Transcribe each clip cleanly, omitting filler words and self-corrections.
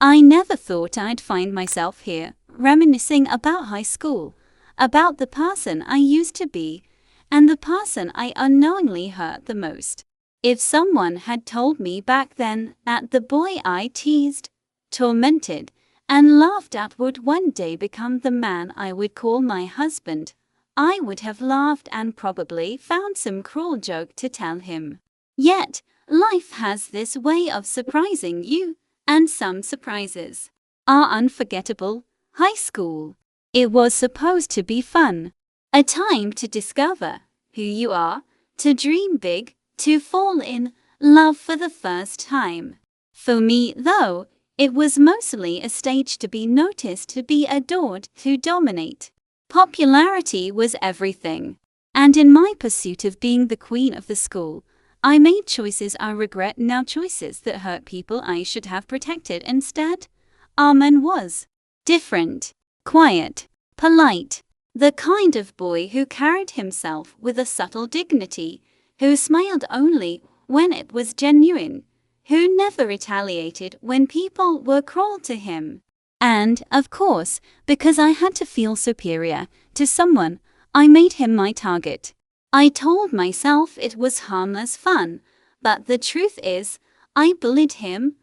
I never thought I'd find myself here, reminiscing about high school, about the person I used to be, and the person I unknowingly hurt the most. If someone had told me back then that the boy I teased, tormented, and laughed at would one day become the man I would call my husband, I would have laughed and probably found some cruel joke to tell him. Yet, life has this way of surprising you, and some surprises are unforgettable. High school. It was supposed to be fun. A time to discover who you are, to dream big, to fall in love for the first time. For me, though, it was mostly a stage to be noticed, to be adored, to dominate. Popularity was everything. And in my pursuit of being the queen of the school, I made choices I regret now, choices that hurt people I should have protected instead. Armin was different, quiet, polite, the kind of boy who carried himself with a subtle dignity, who smiled only when it was genuine, who never retaliated when people were cruel to him. And, of course, because I had to feel superior to someone, I made him my target. I told myself it was harmless fun, but the truth is, I bullied him.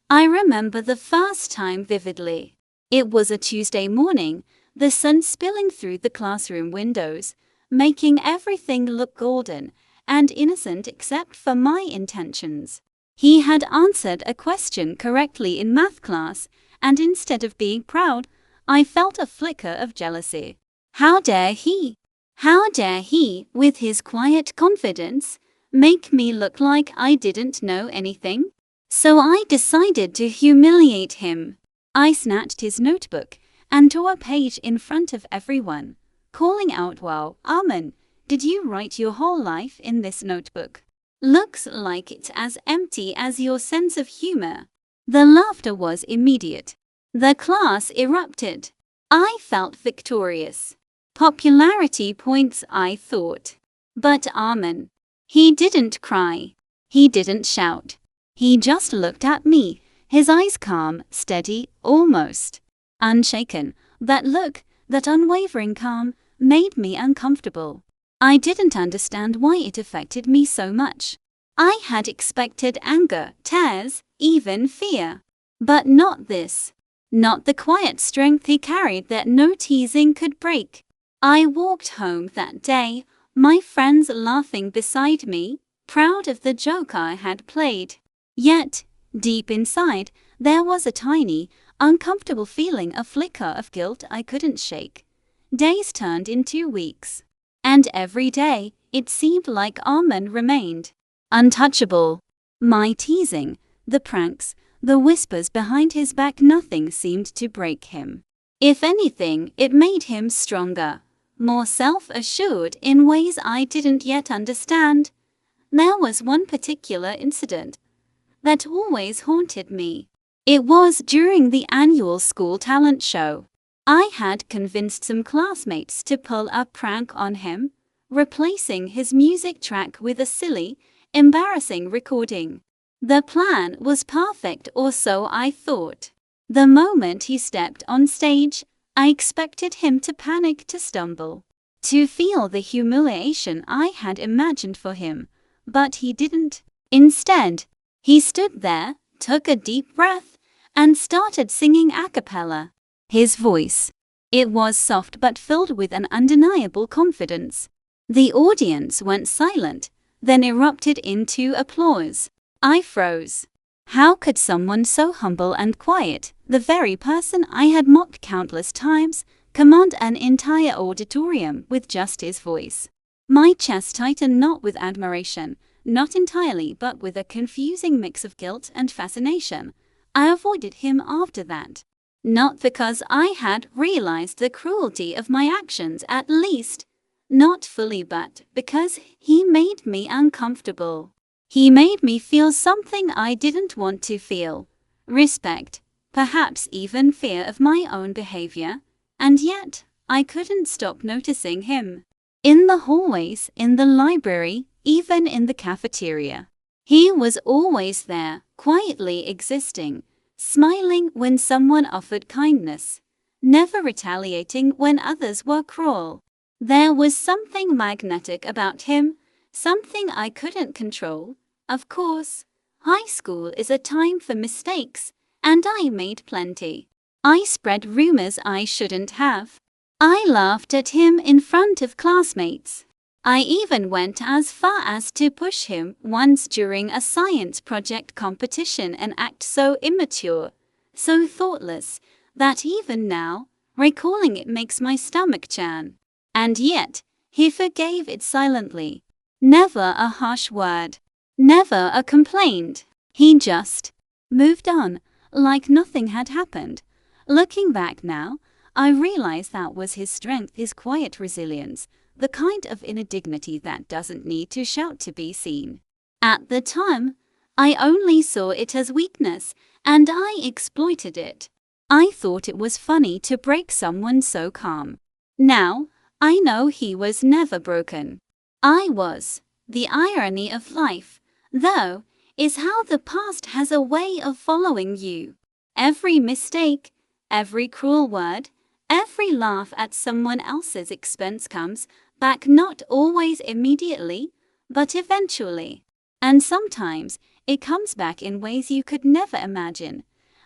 I remember the first time vividly. It was a Tuesday morning, the sun spilling through the classroom windows, making everything look golden and innocent except for my intentions. He had answered a question correctly in math class, and instead of being proud, I felt a flicker of jealousy. How dare he? How dare he, with his quiet confidence, make me look like I didn't know anything? So I decided to humiliate him. I snatched his notebook and tore a page in front of everyone, calling out, "Wow, Armin, did you write your whole life in this notebook? Looks like it's as empty as your sense of humor." The laughter was immediate. The class erupted. I felt victorious. Popularity points, I thought. But Armin, he didn't cry. He didn't shout. He just looked at me, his eyes calm, steady, almost unshaken. That look, that unwavering calm, made me uncomfortable. I didn't understand why it affected me so much. I had expected anger, tears, even fear. But not this. Not the quiet strength he carried that no teasing could break. I walked home that day, my friends laughing beside me, proud of the joke I had played. Yet, deep inside, there was a tiny, uncomfortable feeling, a flicker of guilt I couldn't shake. Days turned into weeks. And every day, it seemed like Armin remained untouchable. My teasing, the pranks, the whispers behind his back, nothing seemed to break him. If anything, it made him stronger, more self-assured in ways I didn't yet understand. There was one particular incident that always haunted me. It was during the annual school talent show. I had convinced some classmates to pull a prank on him, replacing his music track with a silly, embarrassing recording. The plan was perfect, or so I thought. The moment he stepped on stage, I expected him to panic, to stumble, to feel the humiliation I had imagined for him. But he didn't. Instead, he stood there, took a deep breath, and started singing a cappella. His voice, it was soft but filled with an undeniable confidence. The audience went silent, then erupted into applause. I froze. How could someone so humble and quiet, the very person I had mocked countless times, command an entire auditorium with just his voice? My chest tightened, not with admiration, not entirely, but with a confusing mix of guilt and fascination. I avoided him after that. Not because I had realized the cruelty of my actions, at least not fully, but because he made me uncomfortable. He made me feel something I didn't want to feel. Respect, perhaps even fear of my own behavior. And yet, I couldn't stop noticing him. In the hallways, in the library, even in the cafeteria. He was always there, quietly existing, smiling when someone offered kindness, never retaliating when others were cruel. There was something magnetic about him, something I couldn't control. Of course, high school is a time for mistakes, and I made plenty. I spread rumors I shouldn't have. I laughed at him in front of classmates. I even went as far as to push him once during a science project competition and act so immature, so thoughtless, that even now, recalling it makes my stomach churn. And yet, he forgave it silently. Never a harsh word. Never a complaint. He just moved on, like nothing had happened. Looking back now, I realize that was his strength, his quiet resilience, the kind of inner dignity that doesn't need to shout to be seen. At the time, I only saw it as weakness, and I exploited it. I thought it was funny to break someone so calm. Now, I know he was never broken. I was. The irony of life, though, is how the past has a way of following you. Every mistake, every cruel word, every laugh at someone else's expense comes back, not always immediately, but eventually. And sometimes, it comes back in ways you could never imagine.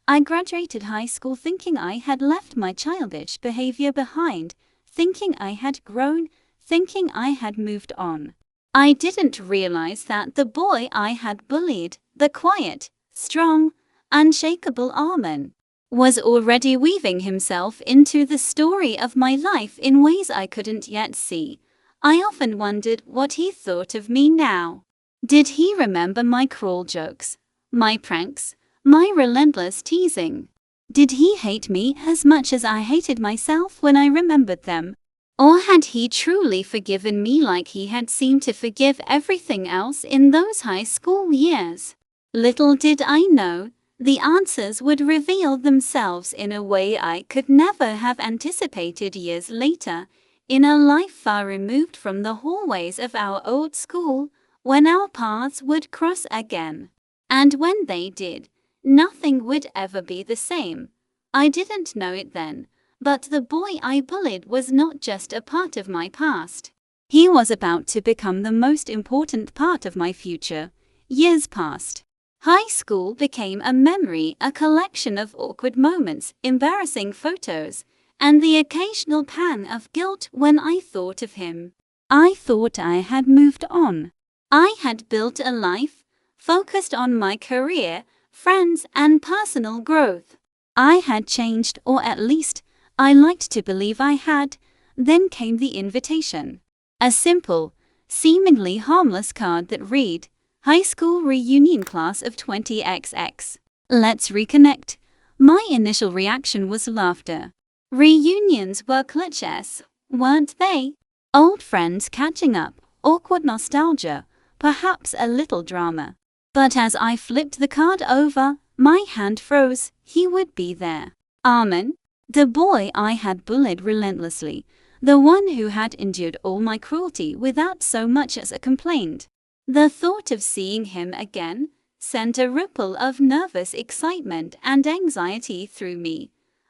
I graduated high school thinking I had left my childish behavior behind, thinking I had grown, thinking I had moved on. I didn't realize that the boy I had bullied, the quiet, strong, unshakable Armin, was already weaving himself into the story of my life in ways I couldn't yet see. I often wondered what he thought of me now. Did he remember my cruel jokes, my pranks, my relentless teasing? Did he hate me as much as I hated myself when I remembered them? Or had he truly forgiven me like he had seemed to forgive everything else in those high school years? Little did I know, the answers would reveal themselves in a way I could never have anticipated years later, in a life far removed from the hallways of our old school, when our paths would cross again. And when they did, nothing would ever be the same. I didn't know it then, but the boy I bullied was not just a part of my past. He was about to become the most important part of my future. Years passed. High school became a memory, a collection of awkward moments, embarrassing photos, and the occasional pang of guilt when I thought of him. I thought I had moved on. I had built a life, focused on my career, friends, and personal growth. I had changed, or at least, I liked to believe I had. Then came the invitation. A simple, seemingly harmless card that read, High School Reunion Class of 20XX. Let's reconnect. My initial reaction was laughter. Reunions were cliches, weren't they? Old friends catching up, awkward nostalgia, perhaps a little drama. But as I flipped the card over, my hand froze. He would be there. Armin, the boy I had bullied relentlessly, the one who had endured all my cruelty without so much as a complaint. The thought of seeing him again sent a ripple of nervous excitement and anxiety through me.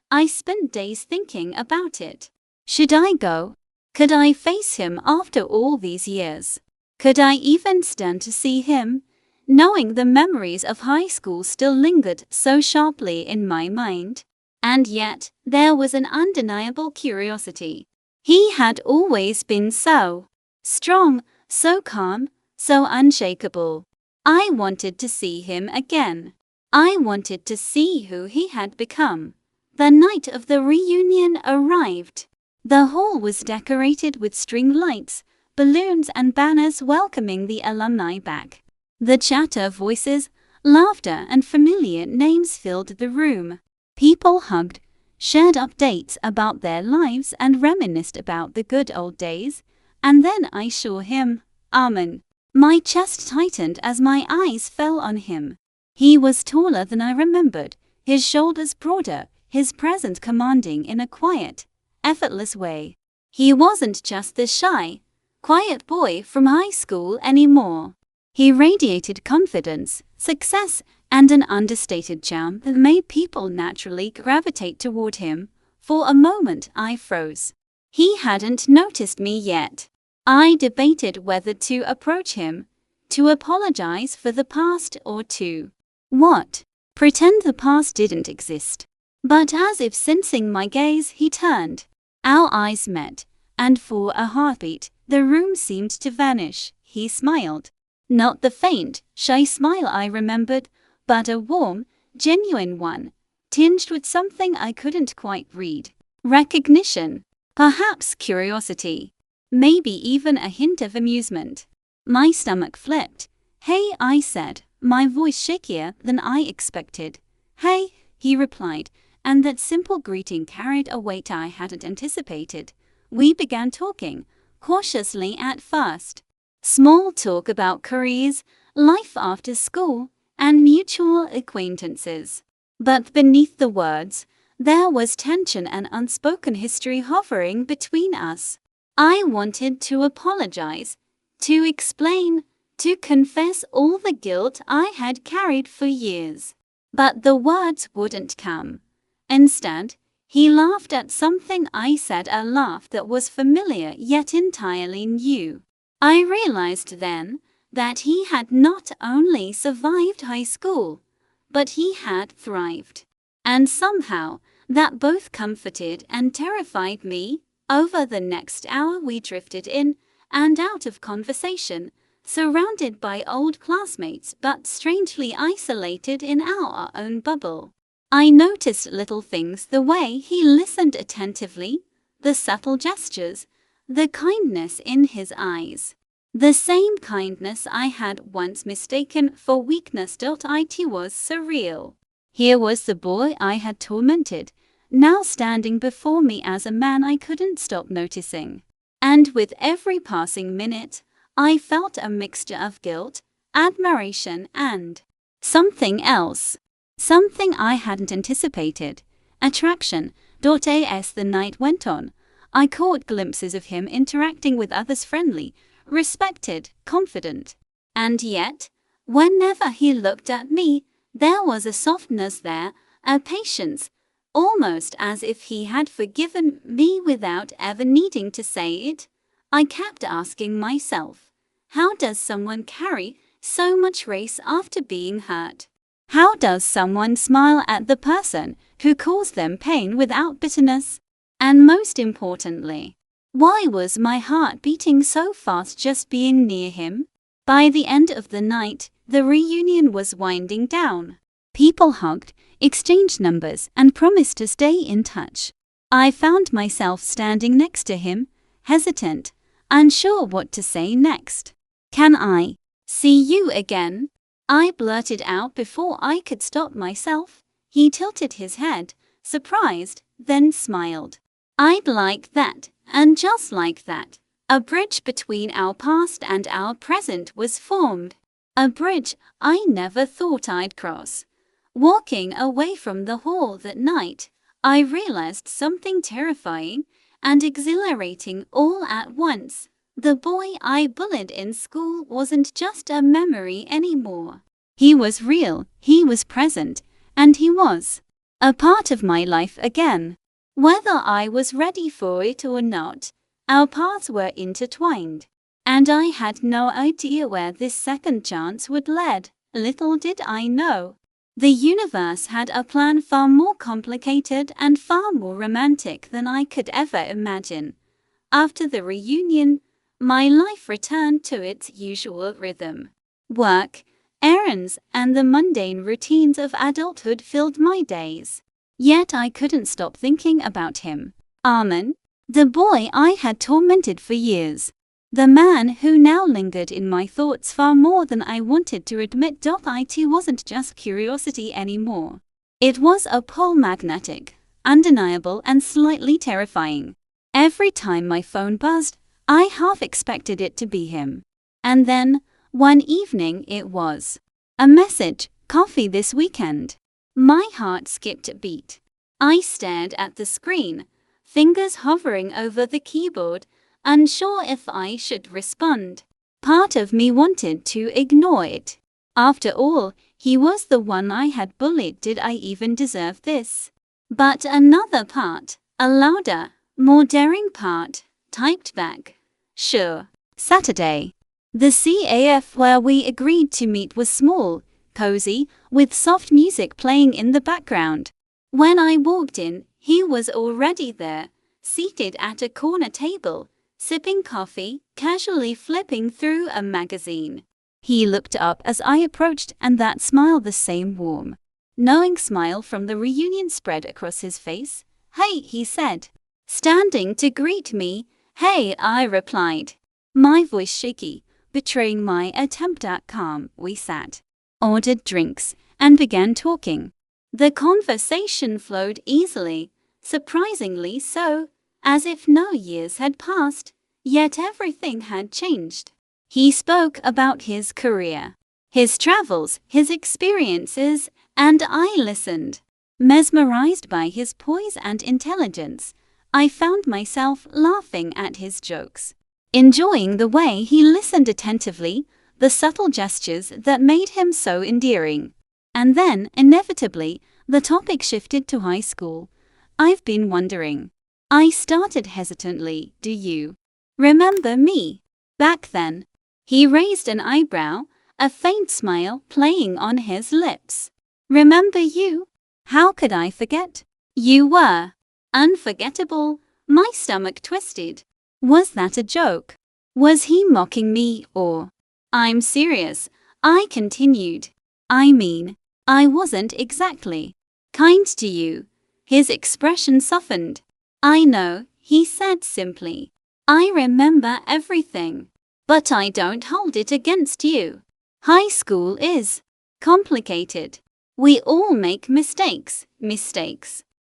I spent days thinking about it. Should I go? Could I face him after all these years? Could I even stand to see him? Knowing the memories of high school still lingered so sharply in my mind. And yet, there was an undeniable curiosity. He had always been so strong, so calm, so unshakable. I wanted to see him again. I wanted to see who he had become. The night of the reunion arrived. The hall was decorated with string lights, balloons, and banners welcoming the alumni back. The chatter of voices, laughter, and familiar names filled the room. People hugged, shared updates about their lives, and reminisced about the good old days. And then I saw him, Armin. My chest tightened as my eyes fell on him. He was taller than I remembered, his shoulders broader, his presence commanding in a quiet, effortless way. He wasn't just the shy, quiet boy from high school anymore. He radiated confidence, success, and an understated charm that made people naturally gravitate toward him. For a moment I froze. He hadn't noticed me yet. I debated whether to approach him, to apologize for the past, or to pretend the past didn't exist. But as if sensing my gaze, he turned. Our eyes met, and for a heartbeat, the room seemed to vanish. He smiled. Not the faint, shy smile I remembered, but a warm, genuine one, tinged with something I couldn't quite read. Recognition. Perhaps curiosity. Maybe even a hint of amusement. My stomach flipped. "Hey," I said, my voice shakier than I expected. "Hey," he replied, and that simple greeting carried a weight I hadn't anticipated. We began talking, cautiously at first. Small talk about careers, life after school, and mutual acquaintances. But beneath the words, there was tension and unspoken history hovering between us. I wanted to apologize, to explain, to confess all the guilt I had carried for years. But the words wouldn't come. Instead, he laughed at something I said, a laugh that was familiar yet entirely new. I realized then that he had not only survived high school, but he had thrived. And somehow, that both comforted and terrified me. Over the next hour we drifted in and out of conversation, surrounded by old classmates but strangely isolated in our own bubble. I noticed little things: the way he listened attentively, the subtle gestures, the kindness in his eyes. The same kindness I had once mistaken for weakness. It was surreal. Here was the boy I had tormented, now standing before me as a man I couldn't stop noticing. And with every passing minute, I felt a mixture of guilt, admiration, and something else. Something I hadn't anticipated. Attraction. As the night went on, I caught glimpses of him interacting with others, friendly, respected, confident. And yet, whenever he looked at me, there was a softness there, a patience, almost as if he had forgiven me without ever needing to say it. I kept asking myself, how does someone carry so much grace after being hurt? How does someone smile at the person who caused them pain without bitterness? And most importantly, why was my heart beating so fast just being near him? By the end of the night, the reunion was winding down. People hugged, exchanged numbers, and promised to stay in touch. I found myself standing next to him, hesitant, unsure what to say next. "Can I see you again?" I blurted out before I could stop myself. He tilted his head, surprised, then smiled. "I'd like that." And just like that, a bridge between our past and our present was formed. A bridge I never thought I'd cross. Walking away from the hall that night, I realized something terrifying and exhilarating all at once. The boy I bullied in school wasn't just a memory anymore. He was real, he was present, and he was a part of my life again. Whether I was ready for it or not, our paths were intertwined, and I had no idea where this second chance would lead. Little did I know, the universe had a plan far more complicated and far more romantic than I could ever imagine. After the reunion, my life returned to its usual rhythm. Work, errands, and the mundane routines of adulthood filled my days. Yet I couldn't stop thinking about him. Armin, the boy I had tormented for years. The man who now lingered in my thoughts far more than I wanted to admit. It wasn't just curiosity anymore. It was a pull, magnetic, undeniable, and slightly terrifying. Every time my phone buzzed, I half expected it to be him. And then, one evening, it was. A message: "Coffee this weekend." My heart skipped a beat. I stared at the screen, fingers hovering over the keyboard, unsure if I should respond. Part of me wanted to ignore it. After all, he was the one I had bullied. Did I even deserve this? But another part, a louder, more daring part, typed back. Sure. Saturday. The CAF where we agreed to meet was small, cozy, with soft music playing in the background. When I walked in, he was already there, seated at a corner table, sipping coffee, casually flipping through a magazine. He looked up as I approached, and that smile, the same warm, knowing smile from the reunion, spread across his face. "Hey," he said, standing to greet me. "Hey," I replied, my voice shaky, betraying my attempt at calm. We sat, ordered drinks, and began talking. The conversation flowed easily, surprisingly so, as if no years had passed, yet everything had changed. He spoke about his career, his travels, his experiences, and I listened, mesmerized by his poise and intelligence. I found myself laughing at his jokes, enjoying the way he listened attentively, the subtle gestures that made him so endearing. And then, inevitably, the topic shifted to high school. "I've been wondering." I started hesitantly. "Do you remember me back then?" He raised an eyebrow, a faint smile playing on his lips. "Remember you? How could I forget? You were unforgettable." My stomach twisted. Was that a joke? Was he mocking me, or? "I'm serious," I continued. "I mean, I wasn't exactly kind to you." His expression softened. "I know," he said simply. "I remember everything. But I don't hold it against you. High school is complicated. We all make mistakes."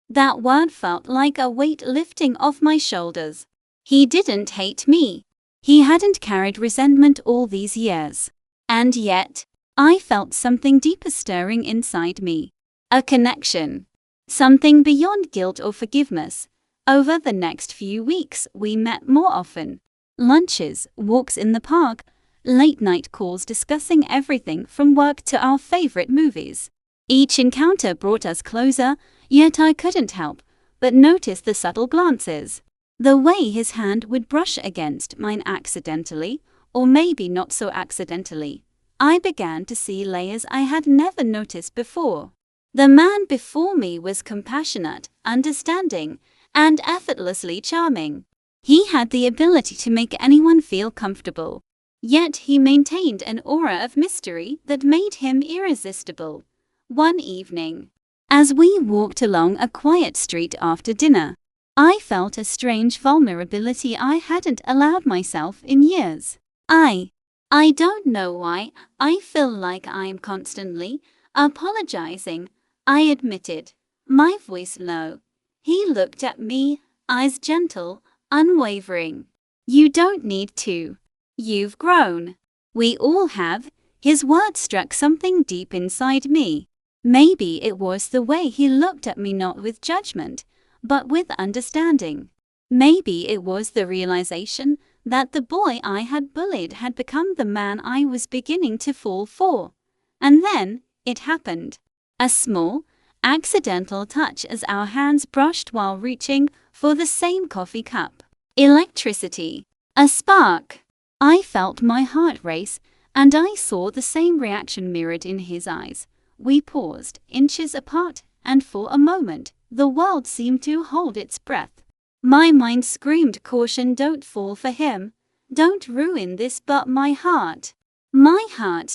That word felt like a weight lifting off my shoulders. He didn't hate me. He hadn't carried resentment all these years. And yet, I felt something deeper stirring inside me. A connection. Something beyond guilt or forgiveness. Over the next few weeks, we met more often. Lunches, walks in the park, late-night calls discussing everything from work to our favorite movies. Each encounter brought us closer, yet I couldn't help but notice the subtle glances. The way his hand would brush against mine accidentally, or maybe not so accidentally. I began to see layers I had never noticed before. The man before me was compassionate, understanding, and effortlessly charming. He had the ability to make anyone feel comfortable. Yet he maintained an aura of mystery that made him irresistible. One evening, as we walked along a quiet street after dinner, I felt a strange vulnerability I hadn't allowed myself in years. I don't know why, I feel like I'm constantly apologizing, I admitted, my voice low. He looked at me, eyes gentle, unwavering. "You don't need to. You've grown." "We all have." His words struck something deep inside me. Maybe it was the way he looked at me, not with judgment, but with understanding. Maybe it was the realization that the boy I had bullied had become the man I was beginning to fall for. And then, it happened. A small, accidental touch as our hands brushed while reaching for the same coffee cup. Electricity. A spark. I felt my heart race, and I saw the same reaction mirrored in his eyes. We paused, inches apart, and for a moment, the world seemed to hold its breath. My mind screamed caution, don't fall for him. Don't ruin this, but my heart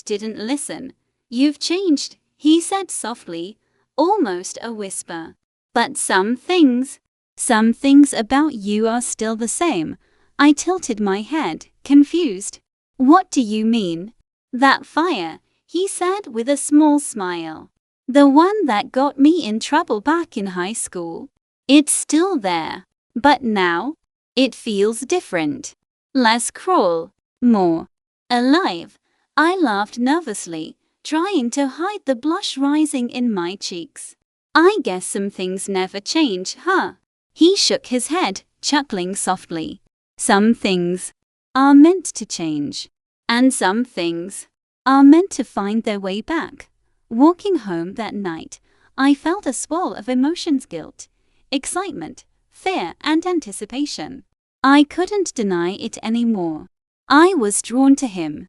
didn't listen. "You've changed," he said softly, almost a whisper. "But some things about you are still the same." I tilted my head, confused. "What do you mean?" "That fire," he said with a small smile. "The one that got me in trouble back in high school. It's still there. But now, it feels different. Less cruel, more alive." I laughed nervously, trying to hide the blush rising in my cheeks. "I guess some things never change, huh?" He shook his head, chuckling softly. "Some things are meant to change. And some things are meant to find their way back. Walking home that night, I felt a swirl of emotions: guilt, excitement, fear, and anticipation. I couldn't deny it anymore. I was drawn to him.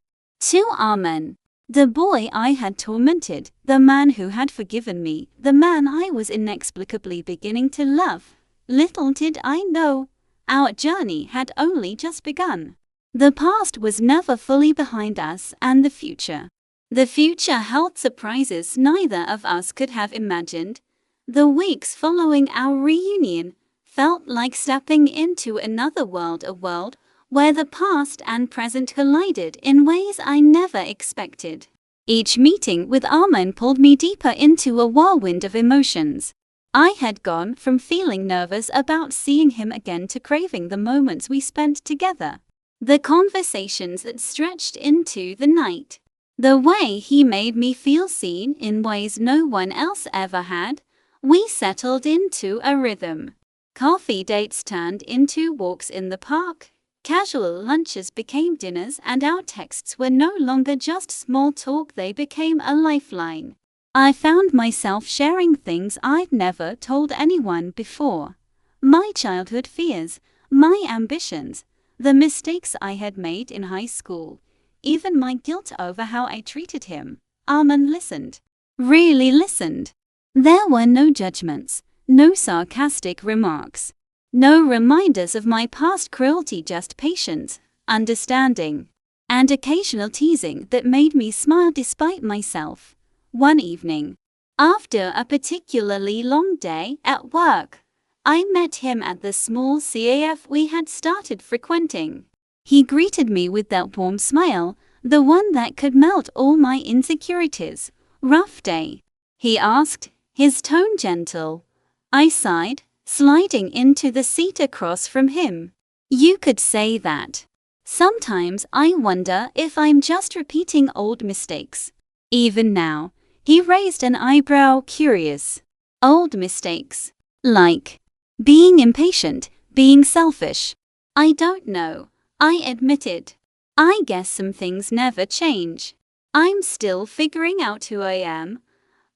To Arman, the boy I had tormented, the man who had forgiven me, the man I was inexplicably beginning to love. Little did I know, our journey had only just begun. The past was never fully behind us, and the future held surprises neither of us could have imagined. The weeks following our reunion felt like stepping into another world, a world where the past and present collided in ways I never expected. Each meeting with Arman pulled me deeper into a whirlwind of emotions. I had gone from feeling nervous about seeing him again to craving the moments we spent together. The conversations that stretched into the night. The way he made me feel seen in ways no one else ever had. We settled into a rhythm. Coffee dates turned into walks in the park. Casual lunches became dinners, and our texts were no longer just small talk, they became a lifeline. I found myself sharing things I'd never told anyone before. My childhood fears, my ambitions, the mistakes I had made in high school, even my guilt over how I treated him. Arman listened. Really listened. There were no judgments, no sarcastic remarks, no reminders of my past cruelty, just patience, understanding, and occasional teasing that made me smile despite myself. One evening, after a particularly long day at work, I met him at the small CAF we had started frequenting. He greeted me with that warm smile, the one that could melt all my insecurities. Rough day? He asked, his tone gentle. I sighed, sliding into the seat across from him. You could say that. Sometimes I wonder if I'm just repeating old mistakes. Even now, he raised an eyebrow, curious. Old mistakes? Like being impatient, being selfish? I don't know, I admitted. I guess some things never change. I'm still figuring out who I am.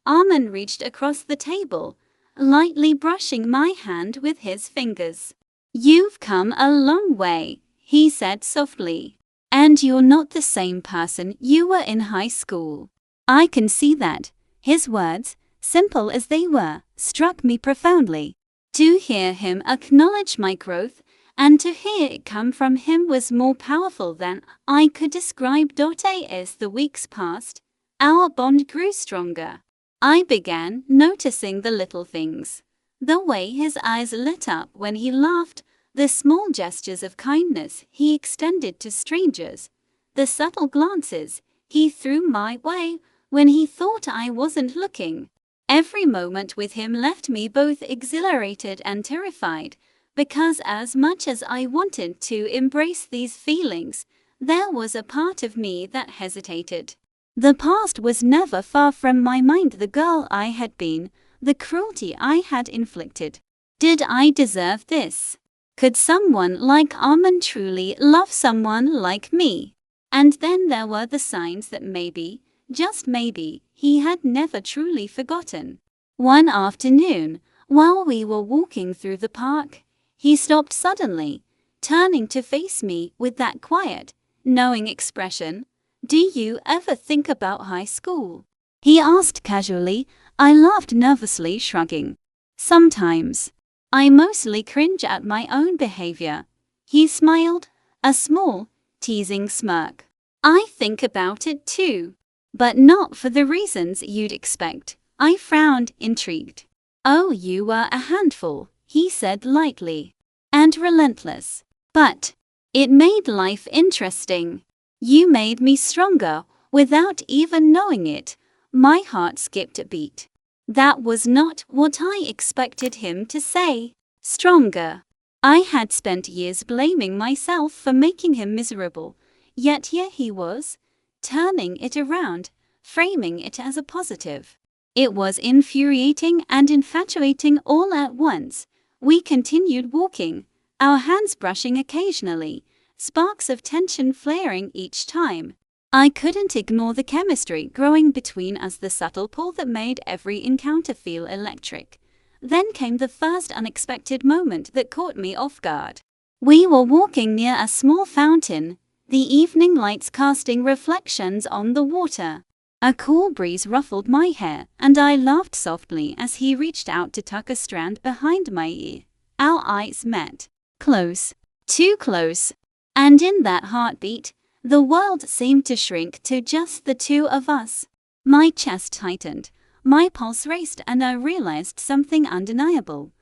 Arman reached across the table, lightly brushing my hand with his fingers. You've come a long way, he said softly. And you're not the same person you were in high school. I can see that. His words, simple as they were, struck me profoundly. To hear him acknowledge my growth, and to hear it come from him, was more powerful than I could describe. As the weeks passed, our bond grew stronger. I began noticing the little things. The way his eyes lit up when he laughed, the small gestures of kindness he extended to strangers, the subtle glances he threw my way when he thought I wasn't looking. Every moment with him left me both exhilarated and terrified, because as much as I wanted to embrace these feelings, there was a part of me that hesitated. The past was never far from my mind, the girl I had been, the cruelty I had inflicted. Did I deserve this? Could someone like Arman truly love someone like me? And then there were the signs that maybe, just maybe, he had never truly forgotten. One afternoon, while we were walking through the park, he stopped suddenly, turning to face me with that quiet, knowing expression. Do you ever think about high school? He asked casually. I laughed nervously, shrugging. Sometimes. I mostly cringe at my own behavior. He smiled, a small, teasing smirk. I think about it too. But not for the reasons you'd expect. I frowned, intrigued. Oh, you were a handful, he said lightly. And relentless. But it made life interesting. You made me stronger, without even knowing it. My heart skipped a beat. That was not what I expected him to say. Stronger. I had spent years blaming myself for making him miserable, yet here he was, turning it around, framing it as a positive. It was infuriating and infatuating all at once. We continued walking, our hands brushing occasionally, sparks of tension flaring each time. I couldn't ignore the chemistry growing between us, the subtle pull that made every encounter feel electric. Then came the first unexpected moment that caught me off guard. We were walking near a small fountain, the evening lights casting reflections on the water. A cool breeze ruffled my hair, and I laughed softly as he reached out to tuck a strand behind my ear. Our eyes met. Close. Too close. And in that heartbeat, the world seemed to shrink to just the two of us. My chest tightened, my pulse raced, and I realized something undeniable.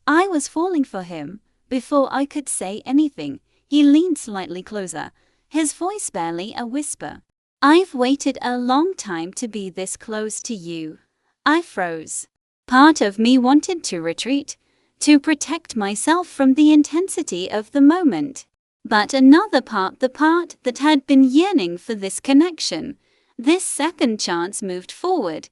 I was falling for him. Before I could say anything, he leaned slightly closer, his voice barely a whisper. I've waited a long time to be this close to you. I froze. Part of me wanted to retreat, to protect myself from the intensity of the moment. But another part, the part that had been yearning for this connection, this second chance, moved forward.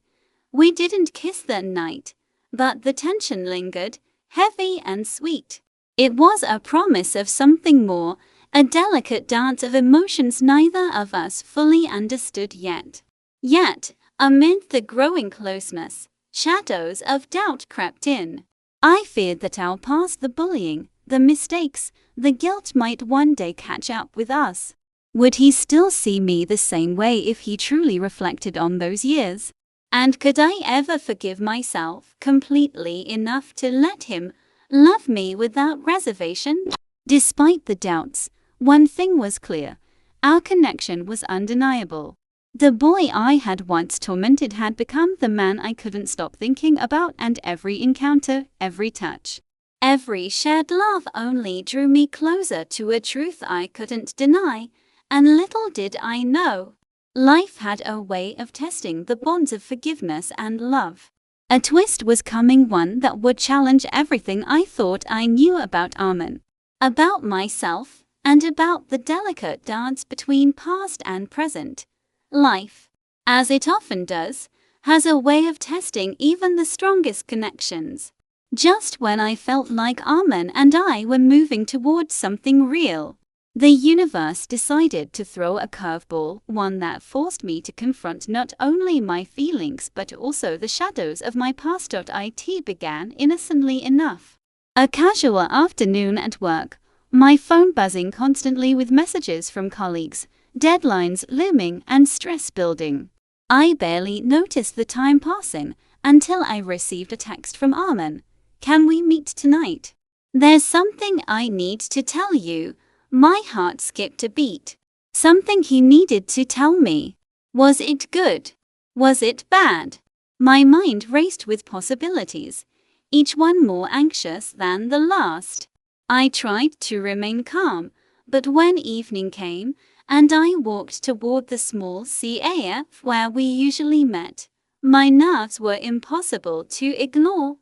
We didn't kiss that night, but the tension lingered, heavy and sweet. It was a promise of something more, a delicate dance of emotions neither of us fully understood yet. Yet, amid the growing closeness, shadows of doubt crept in. I feared that our past, the bullying, the mistakes, the guilt, might one day catch up with us. Would he still see me the same way if he truly reflected on those years? And could I ever forgive myself completely enough to let him love me without reservation? Despite the doubts, one thing was clear. Our connection was undeniable. The boy I had once tormented had become the man I couldn't stop thinking about, and every encounter, every touch, every shared laugh only drew me closer to a truth I couldn't deny. And little did I know, life had a way of testing the bonds of forgiveness and love. A twist was coming, one that would challenge everything I thought I knew about Armin, about myself, and about the delicate dance between past and present. Life, as it often does, has a way of testing even the strongest connections. Just when I felt like Armin and I were moving towards something real, the universe decided to throw a curveball, one that forced me to confront not only my feelings but also the shadows of my past. It began innocently enough. A casual afternoon at work, my phone buzzing constantly with messages from colleagues, deadlines looming and stress building. I barely noticed the time passing until I received a text from Armin. Can we meet tonight? There's something I need to tell you. My heart skipped a beat. Something he needed to tell me. Was it good? Was it bad? My mind raced with possibilities, each one more anxious than the last. I tried to remain calm, but when evening came, and I walked toward the small CAF where we usually met, my nerves were impossible to ignore.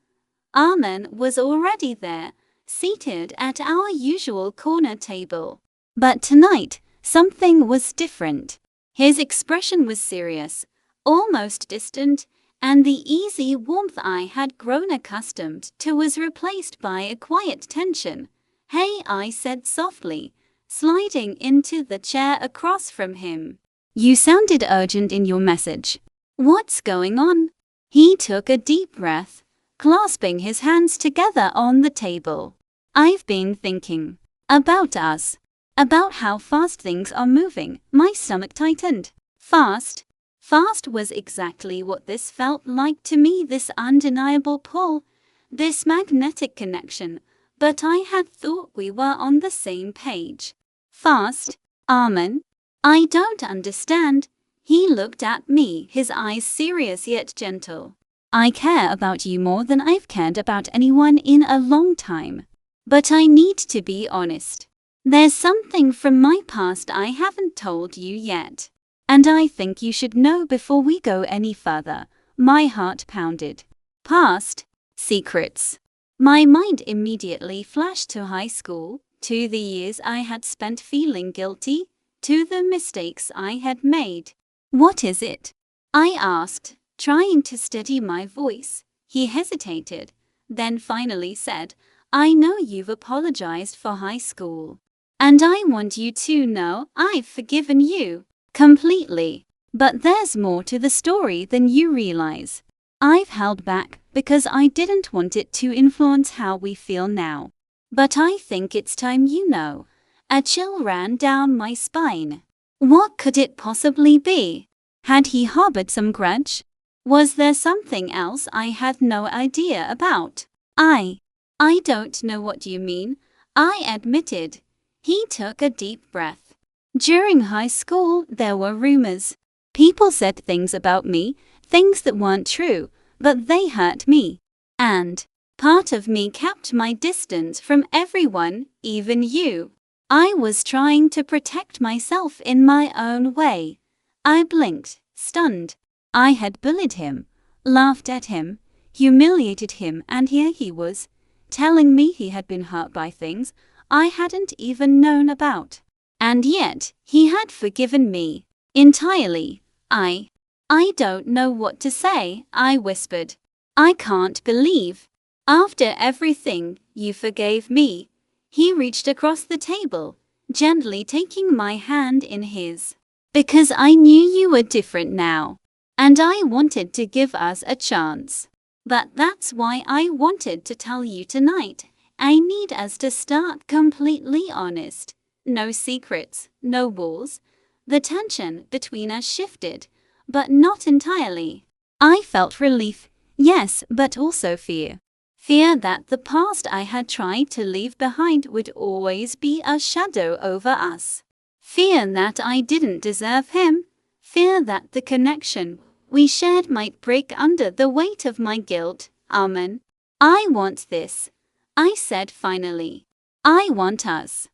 Armin was already there, seated at our usual corner table. But tonight, something was different. His expression was serious, almost distant, and the easy warmth I had grown accustomed to was replaced by a quiet tension. Hey, I said softly, sliding into the chair across from him. You sounded urgent in your message. What's going on? He took a deep breath, clasping his hands together on the table. I've been thinking about us, about how fast things are moving. My stomach tightened. Fast? Fast was exactly what this felt like to me, this undeniable pull, this magnetic connection. But I had thought we were on the same page. Fast? Armin? I don't understand. He looked at me, his eyes serious yet gentle. I care about you more than I've cared about anyone in a long time. But I need to be honest. There's something from my past I haven't told you yet. And I think you should know before we go any further. My heart pounded. Past? Secrets. My mind immediately flashed to high school, to the years I had spent feeling guilty, to the mistakes I had made. What is it? I asked, trying to steady my voice. He hesitated, then finally said, I know you've apologized for high school. And I want you to know I've forgiven you. Completely. But there's more to the story than you realize. I've held back because I didn't want it to influence how we feel now. But I think it's time you know. A chill ran down my spine. What could it possibly be? Had he harbored some grudge? Was there something else I had no idea about? I don't know what you mean, I admitted. He took a deep breath. During high school, there were rumors. People said things about me, things that weren't true, but they hurt me. And part of me kept my distance from everyone, even you. I was trying to protect myself in my own way. I blinked, stunned. I had bullied him, laughed at him, humiliated him, and here he was, telling me he had been hurt by things I hadn't even known about. And yet, he had forgiven me. Entirely. I don't know what to say, I whispered. I can't believe. After everything, you forgave me. He reached across the table, gently taking my hand in his. Because I knew you were different now. And I wanted to give us a chance. But that's why I wanted to tell you tonight. I need us to start completely honest. No secrets, no walls. The tension between us shifted, but not entirely. I felt relief, yes, but also fear. Fear that the past I had tried to leave behind would always be a shadow over us. Fear that I didn't deserve him. Fear that the connection we shared might break under the weight of my guilt. Armin, I want this. I said finally. I want us.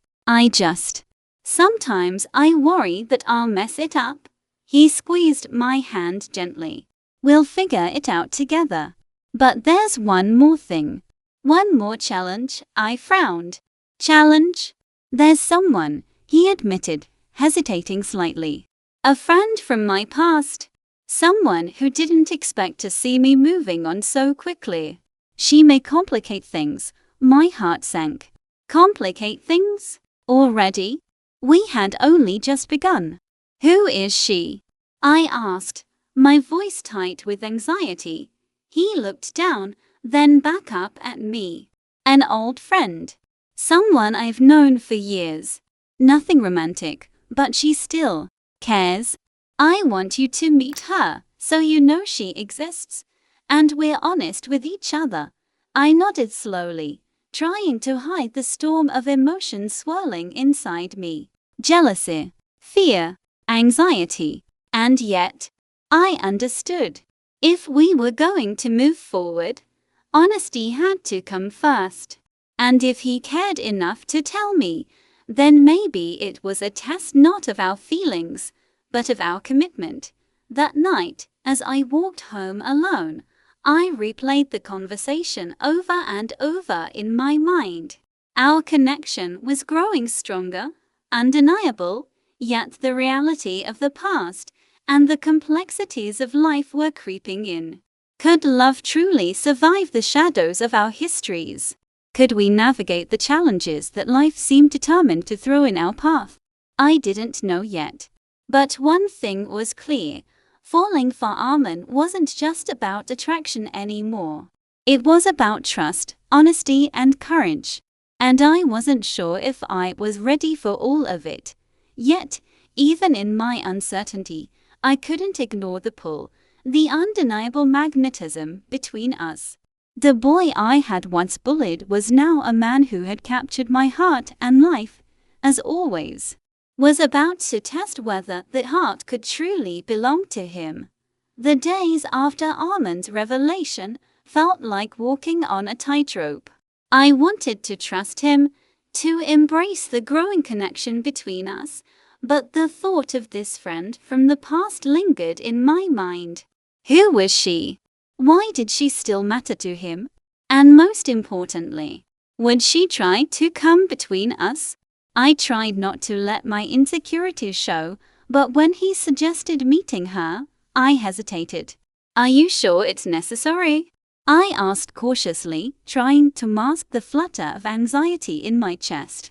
Sometimes I worry that I'll mess it up. He squeezed my hand gently. We'll figure it out together. But there's one more thing. One more challenge, I frowned. Challenge? There's someone, he admitted, hesitating slightly. A friend from my past. Someone who didn't expect to see me moving on so quickly. She may complicate things. My heart sank. Complicate things? Already? We had only just begun. Who is she? I asked, my voice tight with anxiety. He looked down, then back up at me. An old friend. Someone I've known for years. Nothing romantic, but she still cares. I want you to meet her, so you know she exists. And we're honest with each other. I nodded slowly, trying to hide the storm of emotions swirling inside me. Jealousy, fear, anxiety. And yet, I understood. If we were going to move forward, honesty had to come first. And if he cared enough to tell me, then maybe it was a test not of our feelings, but of our commitment. That night, as I walked home alone, I replayed the conversation over and over in my mind. Our connection was growing stronger, undeniable, yet the reality of the past and the complexities of life were creeping in. Could love truly survive the shadows of our histories? Could we navigate the challenges that life seemed determined to throw in our path? I didn't know yet. But one thing was clear. Falling for Armin wasn't just about attraction anymore. It was about trust, honesty, and courage. And I wasn't sure if I was ready for all of it. Yet, even in my uncertainty, I couldn't ignore the pull, the undeniable magnetism between us. The boy I had once bullied was now a man who had captured my heart, and life, as always, was about to test whether the heart could truly belong to him. The days after Armin's revelation felt like walking on a tightrope. I wanted to trust him, to embrace the growing connection between us, but the thought of this friend from the past lingered in my mind. Who was she? Why did she still matter to him? And most importantly, would she try to come between us? I tried not to let my insecurities show, but when he suggested meeting her, I hesitated. Are you sure it's necessary? I asked cautiously, trying to mask the flutter of anxiety in my chest.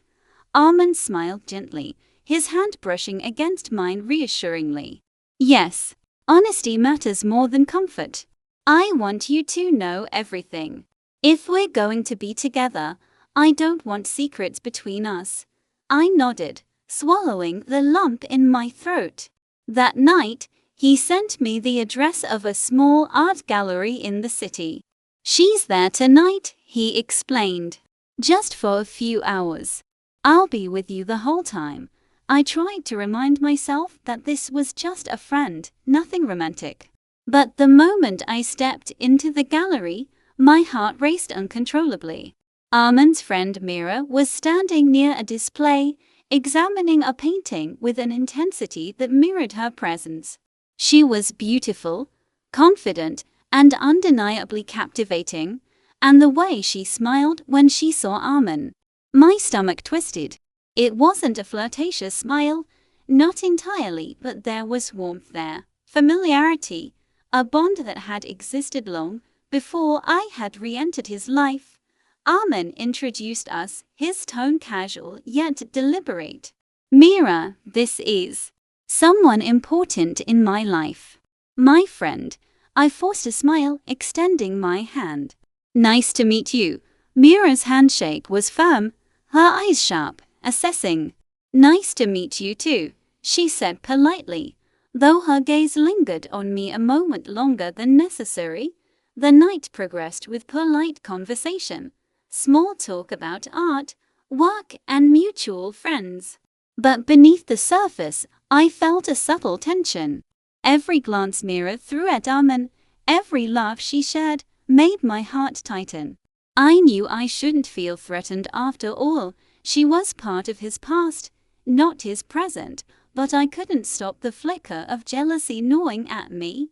Armin smiled gently, his hand brushing against mine reassuringly. Yes, honesty matters more than comfort. I want you to know everything. If we're going to be together, I don't want secrets between us. I nodded, swallowing the lump in my throat. That night, he sent me the address of a small art gallery in the city. She's there tonight, he explained. Just for a few hours. I'll be with you the whole time. I tried to remind myself that this was just a friend, nothing romantic. But the moment I stepped into the gallery, my heart raced uncontrollably. Armin's friend Mira was standing near a display, examining a painting with an intensity that mirrored her presence. She was beautiful, confident, and undeniably captivating, and the way she smiled when she saw Armin. My stomach twisted. It wasn't a flirtatious smile, not entirely, but there was warmth there, familiarity, a bond that had existed long before I had re-entered his life. Armin introduced us, his tone casual yet deliberate. Mira, this is someone important in my life. My friend. I forced a smile, extending my hand. Nice to meet you. Mira's handshake was firm, her eyes sharp, assessing. Nice to meet you too, she said politely. Though her gaze lingered on me a moment longer than necessary, the night progressed with polite conversation, small talk about art, work, and mutual friends. But beneath the surface, I felt a subtle tension. Every glance Mira threw at Armin, every laugh she shared, made my heart tighten. I knew I shouldn't feel threatened after all. She was part of his past, not his present, but I couldn't stop the flicker of jealousy gnawing at me.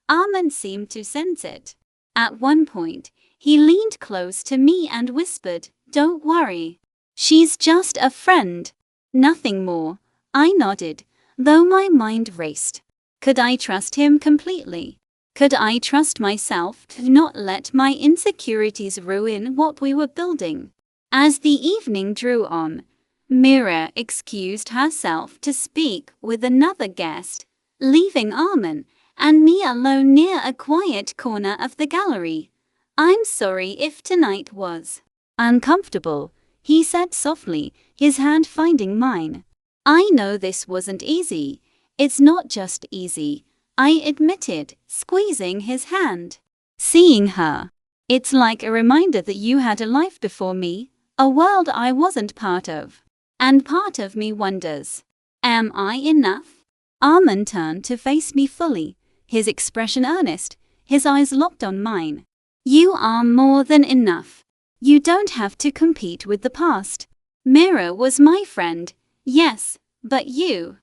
Armin seemed to sense it. At one point, he leaned close to me and whispered, "Don't worry. She's just a friend. Nothing more." I nodded, though my mind raced. Could I trust him completely? Could I trust myself to not let my insecurities ruin what we were building? As the evening drew on, Mira excused herself to speak with another guest, leaving Armin and me alone near a quiet corner of the gallery. "I'm sorry if tonight was uncomfortable," he said softly, his hand finding mine. "I know this wasn't easy." "It's not just easy," I admitted, squeezing his hand. "Seeing her. It's like a reminder that you had a life before me, a world I wasn't part of. And part of me wonders, am I enough?" Armin turned to face me fully, his expression earnest, his eyes locked on mine. "You are more than enough. You don't have to compete with the past. Mira was my friend, yes, but you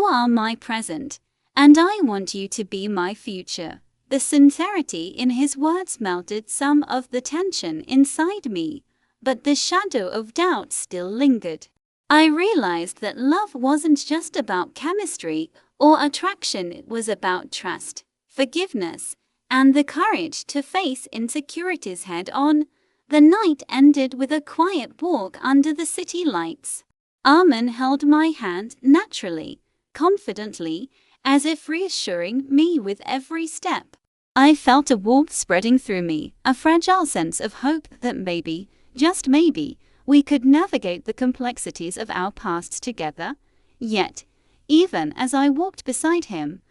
are my present. And I want you to be my future." The sincerity in his words melted some of the tension inside me, but the shadow of doubt still lingered. I realized that love wasn't just about chemistry or attraction, it was about trust, forgiveness, and the courage to face insecurities head on. The night ended with a quiet walk under the city lights. Armin held my hand naturally, confidently, as if reassuring me with every step. I felt a warmth spreading through me, a fragile sense of hope that maybe, just maybe, we could navigate the complexities of our pasts together. Yet, even as I walked beside him,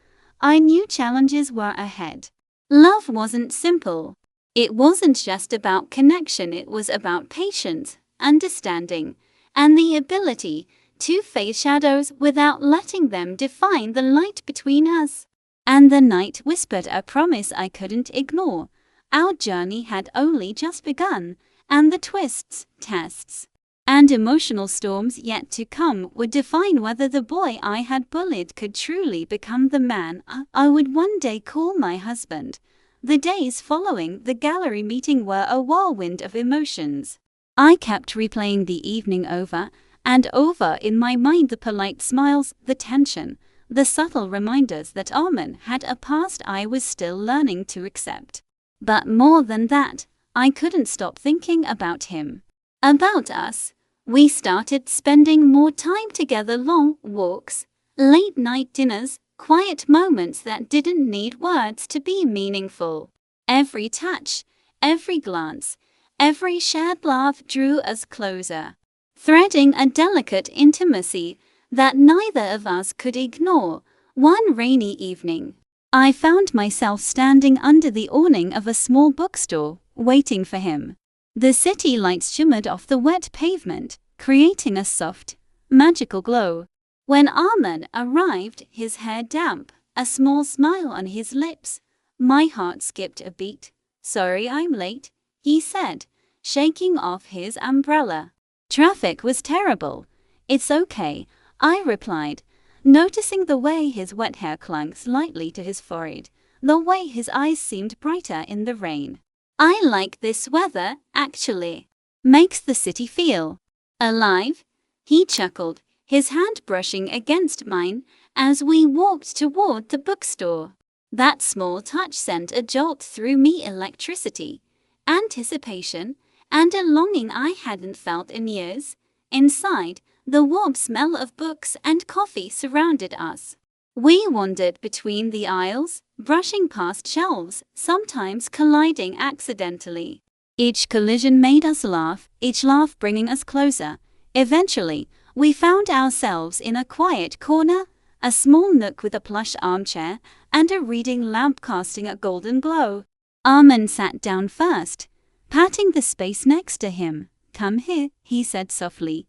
I knew challenges were ahead. Love wasn't simple. It wasn't just about connection, it was about patience, understanding, and the ability to face shadows without letting them define the light between us. And the night whispered a promise I couldn't ignore. Our journey had only just begun, and the twists, tests, and emotional storms yet to come would define whether the boy I had bullied could truly become the man I would one day call my husband. The days following the gallery meeting were a whirlwind of emotions. I kept replaying the evening over and over in my mind, the polite smiles, the tension, the subtle reminders that Armin had a past I was still learning to accept. But more than that, I couldn't stop thinking about him. About us. We started spending more time together, long walks, late night dinners, quiet moments that didn't need words to be meaningful. Every touch, every glance, every shared laugh drew us closer, threading a delicate intimacy that neither of us could ignore. One rainy evening, I found myself standing under the awning of a small bookstore, waiting for him. The city lights shimmered off the wet pavement, creating a soft, magical glow. When Armin arrived, his hair damp, a small smile on his lips, my heart skipped a beat. "Sorry I'm late," he said, shaking off his umbrella. "Traffic was terrible." "It's okay," I replied, noticing the way his wet hair clung slightly to his forehead, the way his eyes seemed brighter in the rain. "I like this weather, actually. Makes the city feel alive," he chuckled, his hand brushing against mine as we walked toward the bookstore. That small touch sent a jolt through me, electricity, anticipation, and a longing I hadn't felt in years. Inside, the warm smell of books and coffee surrounded us. We wandered between the aisles, brushing past shelves, sometimes colliding accidentally. Each collision made us laugh, each laugh bringing us closer. Eventually, we found ourselves in a quiet corner, a small nook with a plush armchair and a reading lamp casting a golden glow. Armin sat down first, patting the space next to him. "Come here," he said softly.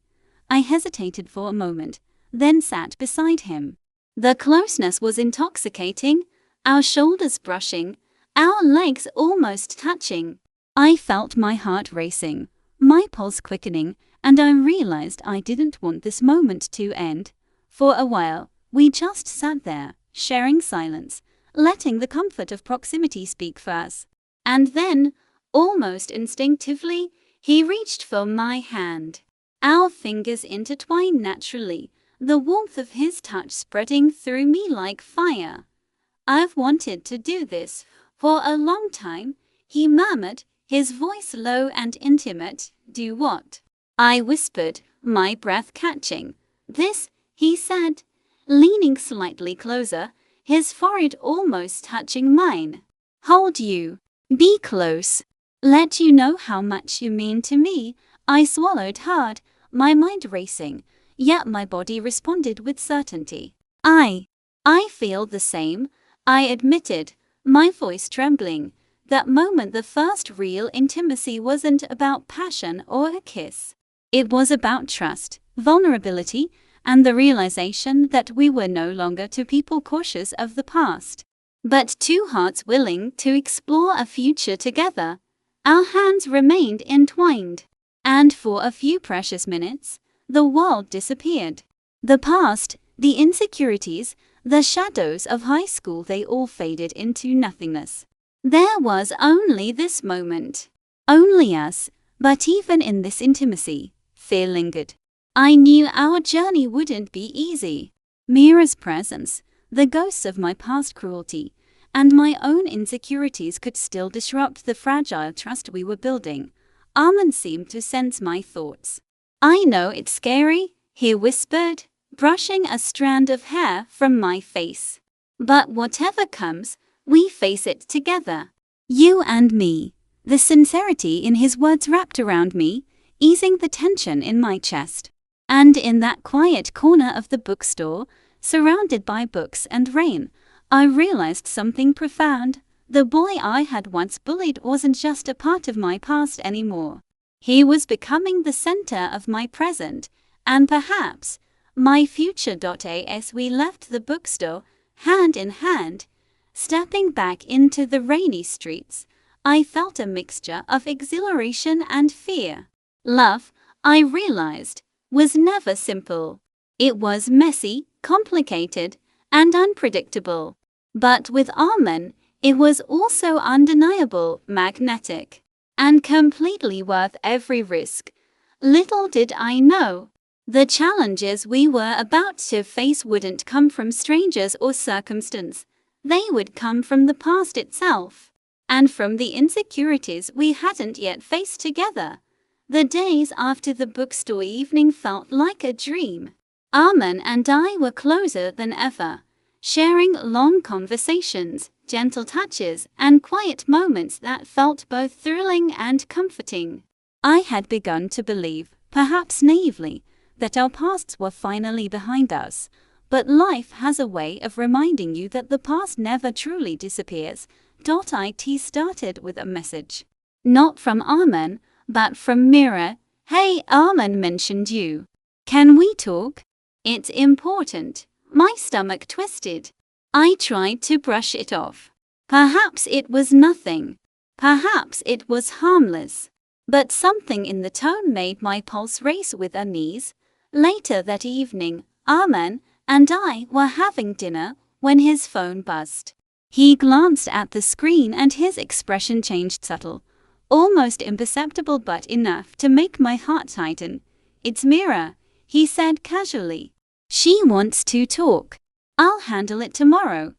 I hesitated for a moment, then sat beside him. The closeness was intoxicating, our shoulders brushing, our legs almost touching. I felt my heart racing, my pulse quickening, and I realized I didn't want this moment to end. For a while, we just sat there, sharing silence, letting the comfort of proximity speak for us. And then, almost instinctively, he reached for my hand. Our fingers intertwined naturally, the warmth of his touch spreading through me like fire. "I've wanted to do this for a long time," he murmured, his voice low and intimate. "Do what?" I whispered, my breath catching. "This," he said, leaning slightly closer, his forehead almost touching mine. "Hold you. Be close. Let you know how much you mean to me." I swallowed hard, my mind racing, yet my body responded with certainty. I feel the same," I admitted, my voice trembling. That moment, the first real intimacy, wasn't about passion or a kiss. It was about trust, vulnerability, and the realization that we were no longer two people cautious of the past, but two hearts willing to explore a future together. Our hands remained entwined, and for a few precious minutes, the world disappeared. The past, the insecurities, the shadows of high school, they all faded into nothingness. There was only this moment, only us, but even in this intimacy, fear lingered. I knew our journey wouldn't be easy. Mira's presence, the ghosts of my past cruelty, and my own insecurities could still disrupt the fragile trust we were building. Armin seemed to sense my thoughts. "I know it's scary," he whispered, brushing a strand of hair from my face. "But whatever comes, we face it together. You and me." The sincerity in his words wrapped around me, easing the tension in my chest. And in that quiet corner of the bookstore, surrounded by books and rain, I realized something profound. The boy I had once bullied wasn't just a part of my past anymore. He was becoming the center of my present, and perhaps my future. As we left the bookstore, hand in hand, stepping back into the rainy streets, I felt a mixture of exhilaration and fear. Love, I realized, was never simple. It was messy, complicated, and unpredictable. But with Armin, it was also undeniable, magnetic, and completely worth every risk. Little did I know, the challenges we were about to face wouldn't come from strangers or circumstance. They would come from the past itself, and from the insecurities we hadn't yet faced together. The days after the bookstore evening felt like a dream. Arman and I were closer than ever, sharing long conversations, gentle touches, and quiet moments that felt both thrilling and comforting. I had begun to believe, perhaps naively, that our pasts were finally behind us, but life has a way of reminding you that the past never truly disappears. It started with a message. Not from Arman, but from Mira. Hey, Arman mentioned you. Can we talk? It's important. My stomach twisted. I tried to brush it off. Perhaps it was nothing. Perhaps it was harmless. But something in the tone made my pulse race with unease. Later that evening, Arman and I were having dinner when his phone buzzed. He glanced at the screen and his expression changed, subtle, almost imperceptible, but enough to make my heart tighten. It's Mira, he said casually. She wants to talk. I'll handle it tomorrow.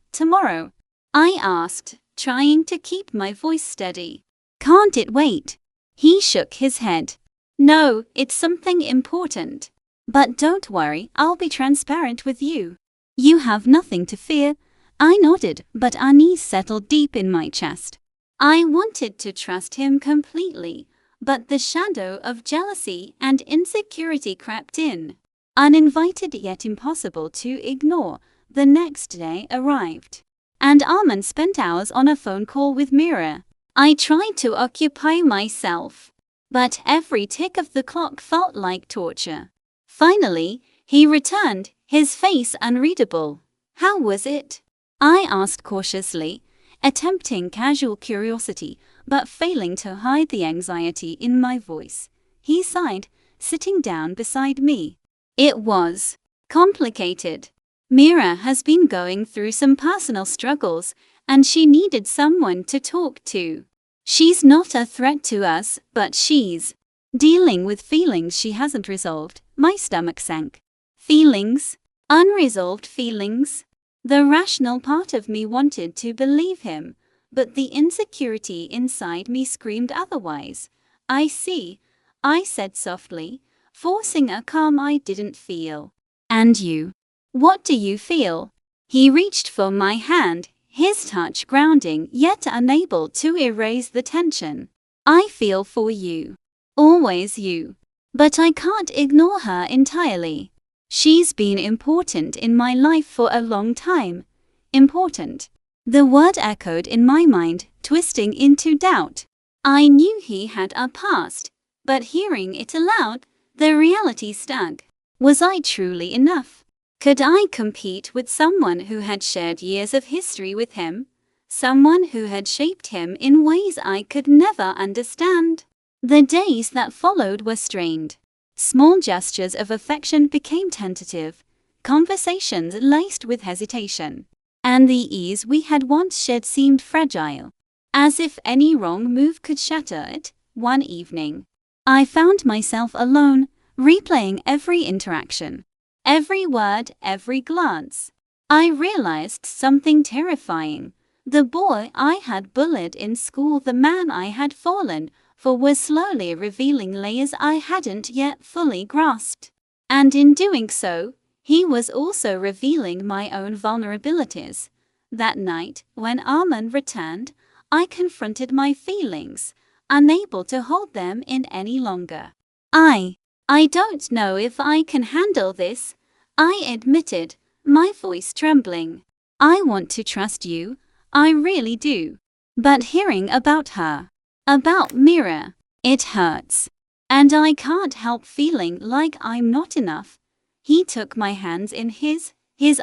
I asked, trying to keep my voice steady. Can't it wait? He shook his head. No, it's something important. But don't worry, I'll be transparent with you. You have nothing to fear. I nodded, but unease settled deep in my chest. I wanted to trust him completely, but the shadow of jealousy and insecurity crept in. Uninvited yet impossible to ignore, the next day arrived. And Arman spent hours on a phone call with Mira. I tried to occupy myself, but every tick of the clock felt like torture. Finally, he returned, his face unreadable. How was it? I asked cautiously, attempting casual curiosity, but failing to hide the anxiety in my voice. He sighed, sitting down beside me. It was complicated. Mira has been going through some personal struggles, and she needed someone to talk to. She's not a threat to us, but she's dealing with feelings she hasn't resolved. My stomach sank. Feelings? Unresolved feelings? The rational part of me wanted to believe him, but the insecurity inside me screamed otherwise. I see, I said softly, forcing a calm I didn't feel. And you? What do you feel? He reached for my hand, his touch grounding yet unable to erase the tension. I feel for you. Always you. But I can't ignore her entirely. She's been important in my life for a long time. Important. The word echoed in my mind, twisting into doubt. I knew he had a past, but hearing it aloud, the reality stung. Was I truly enough? Could I compete with someone who had shared years of history with him? Someone who had shaped him in ways I could never understand? The days that followed were strained. Small gestures of affection became tentative, conversations laced with hesitation, and the ease we had once shared seemed fragile, as if any wrong move could shatter it. One evening, I found myself alone, replaying every interaction, every word, every glance. I realized something terrifying. The boy I had bullied in school, the man I had fallen for, was slowly revealing layers I hadn't yet fully grasped. And in doing so, he was also revealing my own vulnerabilities. That night, when Arman returned, I confronted my feelings, unable to hold them in any longer. I don't know if I can handle this, I admitted, my voice trembling. I want to trust you, I really do. But hearing about her, about Mira, it hurts. And I can't help feeling like I'm not enough. He took my hands in his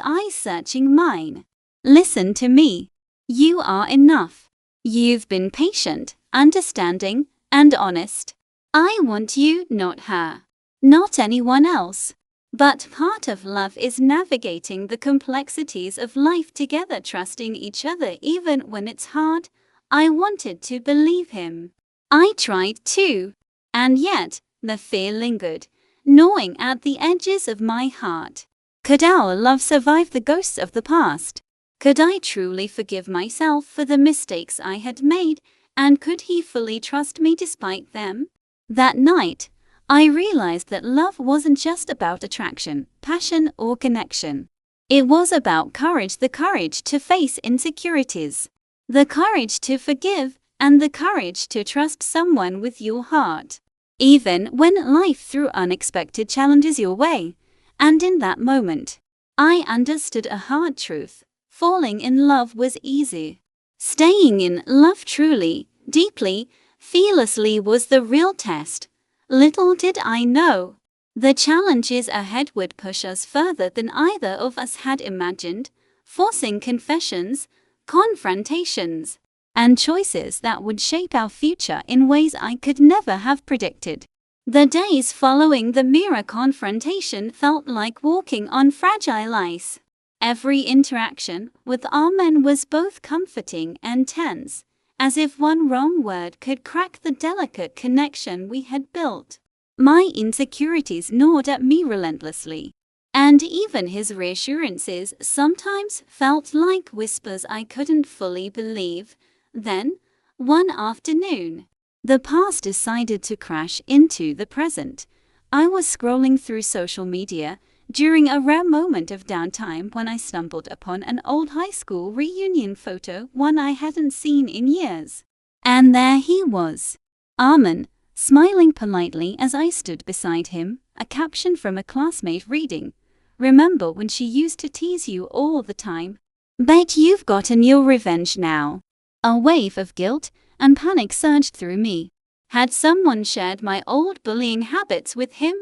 eyes searching mine. Listen to me. You are enough. You've been patient, understanding, and honest. I want you, not her. Not anyone else. But part of love is navigating the complexities of life together, trusting each other even when it's hard. I wanted to believe him. I tried to. And yet, the fear lingered, gnawing at the edges of my heart. Could our love survive the ghosts of the past? Could I truly forgive myself for the mistakes I had made, and could he fully trust me despite them? That night, I realized that love wasn't just about attraction, passion, or connection. It was about courage, the courage to face insecurities, the courage to forgive, and the courage to trust someone with your heart, even when life threw unexpected challenges your way. And in that moment, I understood a hard truth. Falling in love was easy. Staying in love truly, deeply, fearlessly was the real test. Little did I know, the challenges ahead would push us further than either of us had imagined, forcing confessions, confrontations, and choices that would shape our future in ways I could never have predicted. The days following the mirror confrontation felt like walking on fragile ice. Every interaction with Armin was both comforting and tense, as if one wrong word could crack the delicate connection we had built. My insecurities gnawed at me relentlessly, and even his reassurances sometimes felt like whispers I couldn't fully believe. Then, one afternoon, the past decided to crash into the present. I was scrolling through social media during a rare moment of downtime when I stumbled upon an old high school reunion photo, one I hadn't seen in years. And there he was, Armin, smiling politely as I stood beside him, a caption from a classmate reading, "Remember when she used to tease you all the time? Bet you've gotten your revenge now." A wave of guilt and panic surged through me. Had someone shared my old bullying habits with him?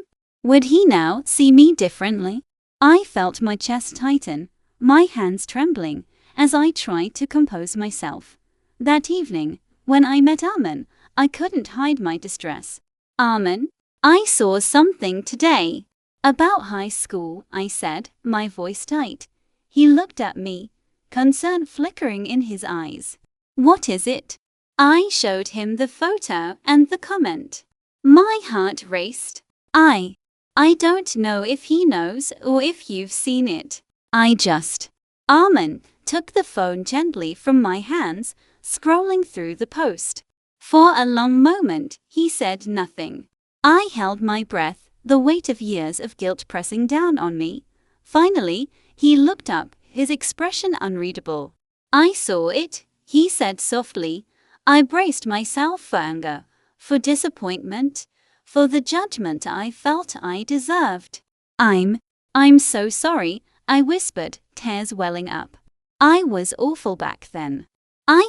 Would he now see me differently? I felt my chest tighten, my hands trembling, as I tried to compose myself. That evening, when I met Armin, I couldn't hide my distress. "Armin, I saw something today about high school," I said, my voice tight. He looked at me, concern flickering in his eyes. "What is it?" I showed him the photo and the comment. My heart raced. I don't know if he knows or if you've seen it. Armin took the phone gently from my hands, scrolling through the post. For a long moment, he said nothing. I held my breath, the weight of years of guilt pressing down on me. Finally, he looked up, his expression unreadable. "I saw it," he said softly. I braced myself for anger, for disappointment, for the judgment I felt I deserved. I'm so sorry," I whispered, tears welling up. "I was awful back then."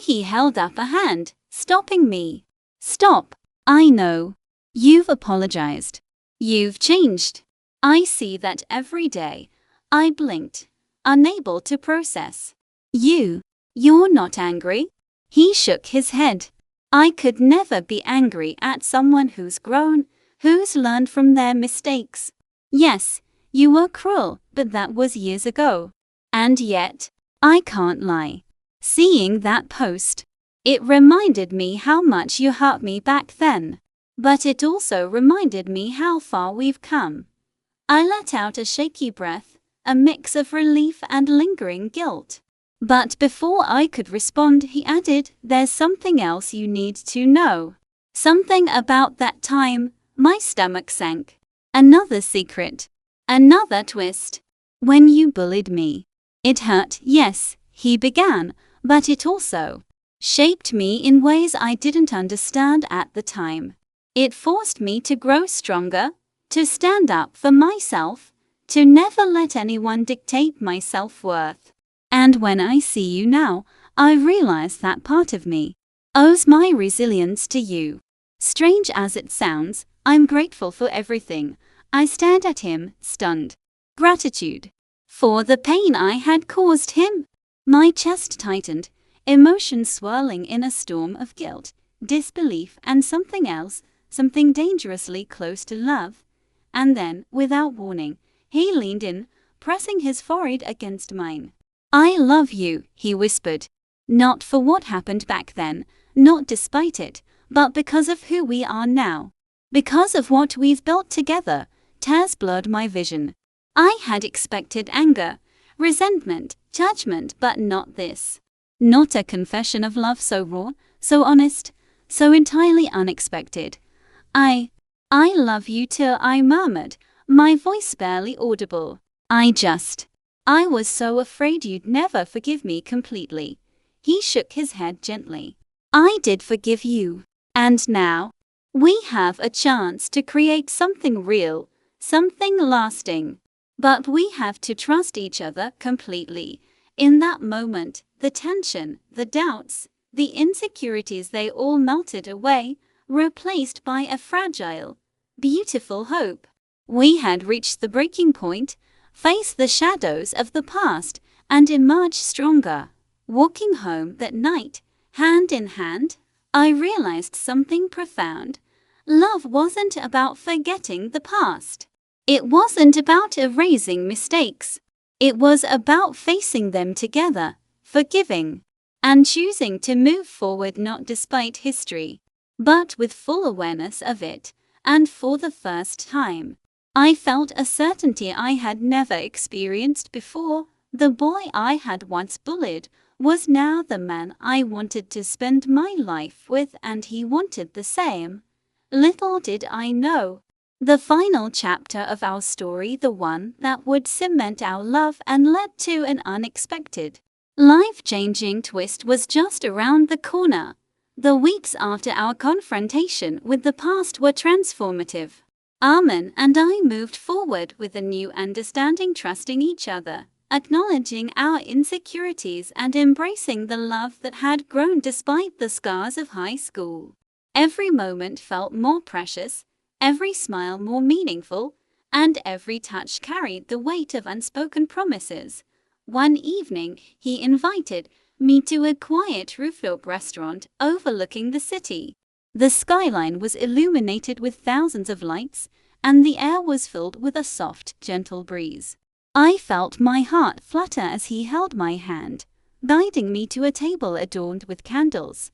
He held up a hand, stopping me. "Stop. I know. You've apologized. You've changed. I see that every day." I blinked, unable to process. You're not angry?" He shook his head. "I could never be angry at someone who's grown, who's learned from their mistakes. Yes, you were cruel, but that was years ago. And yet, I can't lie. Seeing that post, it reminded me how much you hurt me back then. But it also reminded me how far we've come." I let out a shaky breath, a mix of relief and lingering guilt. But before I could respond, he added, "There's something else you need to know." Something about that time. My stomach sank. Another secret. Another twist. "When you bullied me. It hurt, yes," he began, "but it also shaped me in ways I didn't understand at the time. It forced me to grow stronger, to stand up for myself, to never let anyone dictate my self-worth. And when I see you now, I realize that part of me owes my resilience to you." Strange as it sounds, I'm grateful for everything. I stared at him, stunned. Gratitude for the pain I had caused him. My chest tightened, emotions swirling in a storm of guilt, disbelief, and something else, something dangerously close to love. And then, without warning, he leaned in, pressing his forehead against mine. "I love you," he whispered. "Not for what happened back then, not despite it, but because of who we are now. Because of what we've built together." Tears blurred my vision. I had expected anger, resentment, judgment, but not this. Not a confession of love so raw, so honest, so entirely unexpected. I love you too, I murmured, my voice barely audible. I was so afraid you'd never forgive me completely. He shook his head gently. I did forgive you. And now, we have a chance to create something real, something lasting. But we have to trust each other completely. In that moment, the tension, the doubts, the insecurities, they all melted away, replaced by a fragile, beautiful hope. We had reached the breaking point, faced the shadows of the past, and emerged stronger. Walking home that night, hand in hand, I realized something profound. Love wasn't about forgetting the past. It wasn't about erasing mistakes. It was about facing them together, forgiving, and choosing to move forward not despite history, but with full awareness of it. And for the first time, I felt a certainty I had never experienced before. The boy I had once bullied was now the man I wanted to spend my life with, and he wanted the same. Little did I know, the final chapter of our story, the one that would cement our love and led to an unexpected, life-changing twist, was just around the corner. The weeks after our confrontation with the past were transformative. Armin and I moved forward with a new understanding, trusting each other, acknowledging our insecurities, and embracing the love that had grown despite the scars of high school. Every moment felt more precious, every smile more meaningful, and every touch carried the weight of unspoken promises. One evening, he invited me to a quiet rooftop restaurant overlooking the city. The skyline was illuminated with thousands of lights, and the air was filled with a soft, gentle breeze. I felt my heart flutter as he held my hand, guiding me to a table adorned with candles.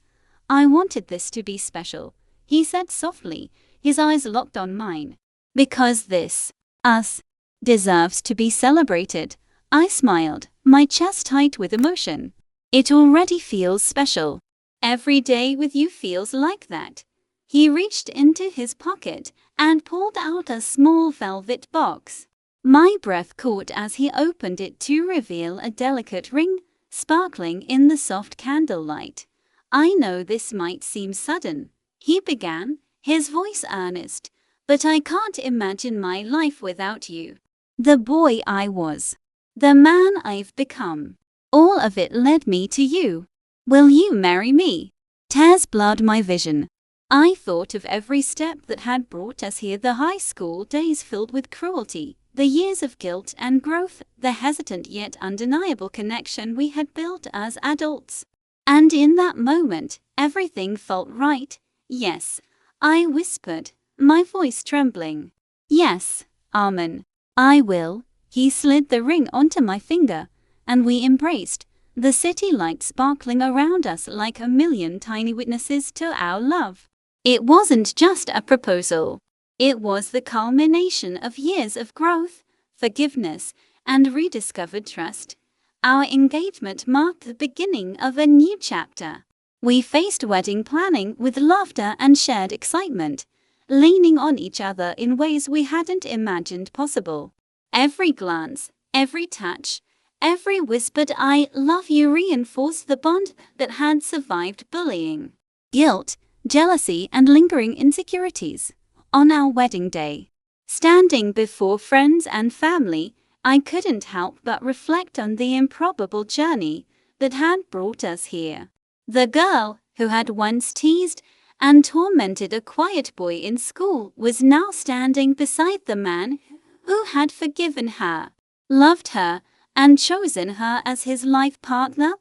I wanted this to be special, he said softly, his eyes locked on mine. Because this, us, deserves to be celebrated. I smiled, my chest tight with emotion. It already feels special. Every day with you feels like that. He reached into his pocket and pulled out a small velvet box. My breath caught as he opened it to reveal a delicate ring, sparkling in the soft candlelight. I know this might seem sudden, he began, his voice earnest, but I can't imagine my life without you. The boy I was, the man I've become, all of it led me to you. Will you marry me? Tears blurred my vision. I thought of every step that had brought us here, the high school days filled with cruelty, the years of guilt and growth, the hesitant yet undeniable connection we had built as adults. And in that moment, everything felt right. Yes, I whispered, my voice trembling. Yes, Armin, I will. He slid the ring onto my finger, and we embraced, the city lights sparkling around us like a million tiny witnesses to our love. It wasn't just a proposal. It was the culmination of years of growth, forgiveness, and rediscovered trust. Our engagement marked the beginning of a new chapter. We faced wedding planning with laughter and shared excitement, leaning on each other in ways we hadn't imagined possible. Every glance, every touch, every whispered "I love you" reinforced the bond that had survived bullying, guilt, jealousy, and lingering insecurities. On our wedding day, standing before friends and family, I couldn't help but reflect on the improbable journey that had brought us here. The girl who had once teased and tormented a quiet boy in school was now standing beside the man who had forgiven her, loved her, and chosen her as his life partner.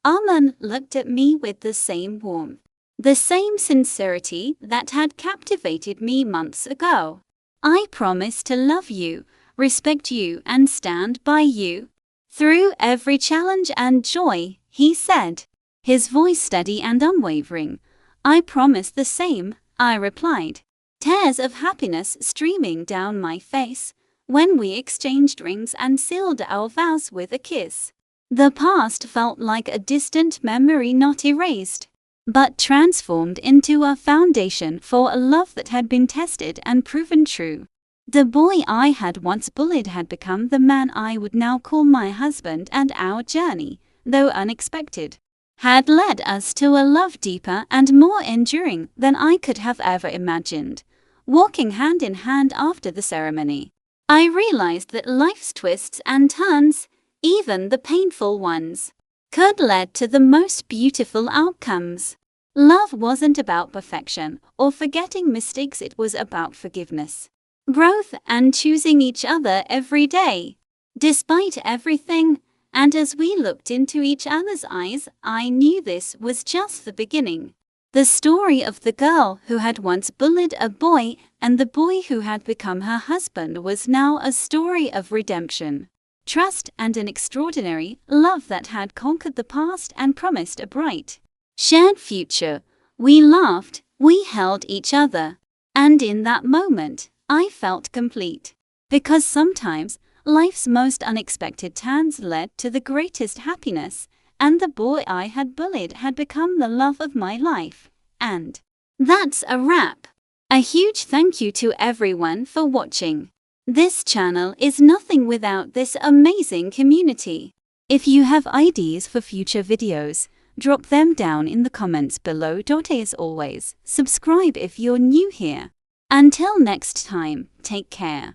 Armin looked at me with the same warmth, the same sincerity that had captivated me months ago. I promise to love you, respect you, and stand by you through every challenge and joy, he said, his voice steady and unwavering. I promise the same, I replied, tears of happiness streaming down my face when we exchanged rings and sealed our vows with a kiss. The past felt like a distant memory not erased. but transformed into a foundation for a love that had been tested and proven true. The boy I had once bullied had become the man I would now call my husband, and our journey, though unexpected, had led us to a love deeper and more enduring than I could have ever imagined. Walking hand in hand after the ceremony, I realized that life's twists and turns, even the painful ones, could lead to the most beautiful outcomes. Love wasn't about perfection or forgetting mistakes, it was about forgiveness, growth, and choosing each other every day, despite everything. And as we looked into each other's eyes, I knew this was just the beginning. The story of the girl who had once bullied a boy and the boy who had become her husband was now a story of redemption, trust, and an extraordinary love that had conquered the past and promised a bright, shared future. We laughed, we held each other, and in that moment, I felt complete. Because sometimes, life's most unexpected turns led to the greatest happiness, and the boy I had bullied had become the love of my life. And that's a wrap. A huge thank you to everyone for watching. This channel is nothing without this amazing community. If you have ideas for future videos, drop them down in the comments below. As always, subscribe if you're new here. Until next time, take care.